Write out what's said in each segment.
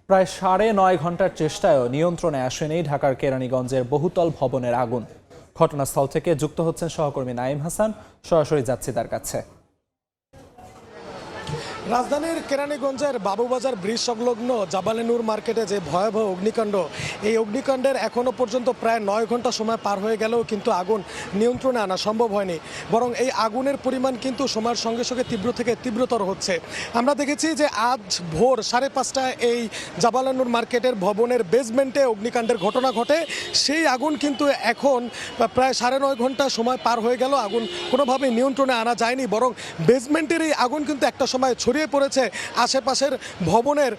প্রায় ৯.৫ ঘন্টার চেষ্টায়ও নিয়ন্ত্রণে আসেনি ঢাকার কেরানীগঞ্জের বহুতল ভবনের আগুন। ঘটনাস্থল থেকে যুক্ত হচ্ছেন সহকর্মী নাঈম হাসান, সরাসরি যাচ্ছি তার কাছে। রাজধানীর কেরানীগঞ্জের বাবুবাজার ব্রিজ সংলগ্ন জাবালে নূর মার্কেটে যে ভয়াবহ অগ্নিকাণ্ড, এই অগ্নিকাণ্ডের এখনও পর্যন্ত প্রায় ৯ ঘন্টা সময় পার হয়ে গেলেও কিন্তু আগুন নিয়ন্ত্রণে আনা সম্ভব হয়নি। বরং এই আগুনের পরিমাণ কিন্তু সময়ের সঙ্গে সঙ্গে তীব্র থেকে তীব্রতর হচ্ছে। আমরা দেখেছি যে আজ ভোর 5:30টায় এই জাবালে নূর মার্কেটের ভবনের বেসমেন্টে অগ্নিকাণ্ডের ঘটনা ঘটে। সেই আগুন কিন্তু এখন প্রায় 9.5 ঘন্টা সময় পার হয়ে গেল, আগুন কোনোভাবেই নিয়ন্ত্রণে আনা যায়নি। বরং বেসমেন্টের এই আগুন কিন্তু একটা সময় ছড়িয়ে পড়েছে আশেপাশের ভবনের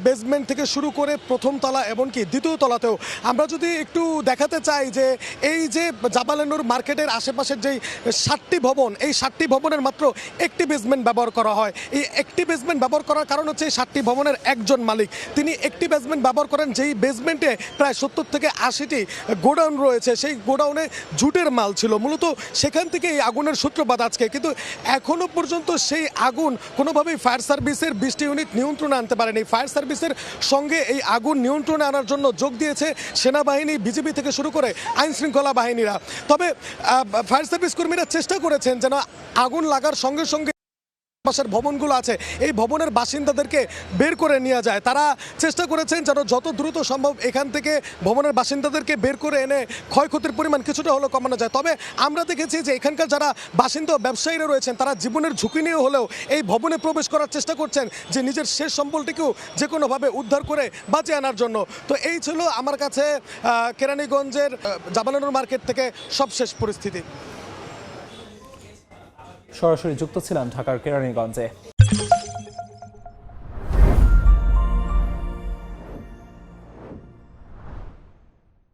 বেসমেন্ট থেকে শুরু করে প্রথম তলা এমনকি দ্বিতীয় তলাতেও। আমরা যদি একটু দেখাতে চাই যে এই যে জাবালে নূর মার্কেটের আশেপাশের যেই 7টি ভবন, এই 7টি ভবনের মাত্র একটি বেসমেন্ট ব্যবহার করা হয়। এই একটি বেসমেন্ট ব্যবহার করার কারণ হচ্ছে এই 7টি ভবনের একজন মালিক, তিনি একটি বেসমেন্ট ব্যবহার করেন, যেই বেসমেন্টে প্রায় 70 থেকে 80টি গোডাউন রয়েছে। সেই গোডাউনে জুটের মাল ছিল, মূলত সেখান থেকে এই আগুনের সূত্রপাত আজকে। কিন্তু এখনো পর্যন্ত সেই আগুন কোনোভাবেই ফায়ার সার্ভিসের 20টি ইউনিট নিয়ন্ত্রণে আনতে পারেনি। ফায়ার সার্ভিসের সঙ্গে এই আগুন নিয়ন্ত্রণে আনার জন্য যোগ দিয়েছে সেনাবাহিনী, বিজিবি থেকে শুরু করে আইন শৃঙ্খলা বাহিনীরা। তবে ফায়ার সার্ভিস কর্মীরা চেষ্টা করেছেন যেন আগুন লাগার সঙ্গে সঙ্গে পাশের ভবনগুলো আছে এই ভবনের বাসিন্দাদেরকে বের করে নিয়ে যায়। তারা চেষ্টা করেছেন যেন যত দ্রুত সম্ভব এখান থেকে ভবনের বাসিন্দাদেরকে বের করে এনে ক্ষয়ক্ষতির পরিমাণ কিছুটা হলেও কমানো যায়। তবে আমরা দেখেছি যে এখানকার যারা বাসিন্দা ব্যবসায়ীরা রয়েছেন, তারা জীবনের ঝুঁকি নিয়ে হলেও এই ভবনে প্রবেশ করার চেষ্টা করছেন যে নিজের শেষ সম্বলটিকেও যে কোনোভাবে উদ্ধার করে বাঁচিয়ে আনার জন্য। তো এই ছিল আমার কাছে কেরানীগঞ্জের জাবালে নূর মার্কেট থেকে সবশেষ পরিস্থিতি। সরাসরি যুক্ত ছিলাম ঢাকার কেরানীগঞ্জে।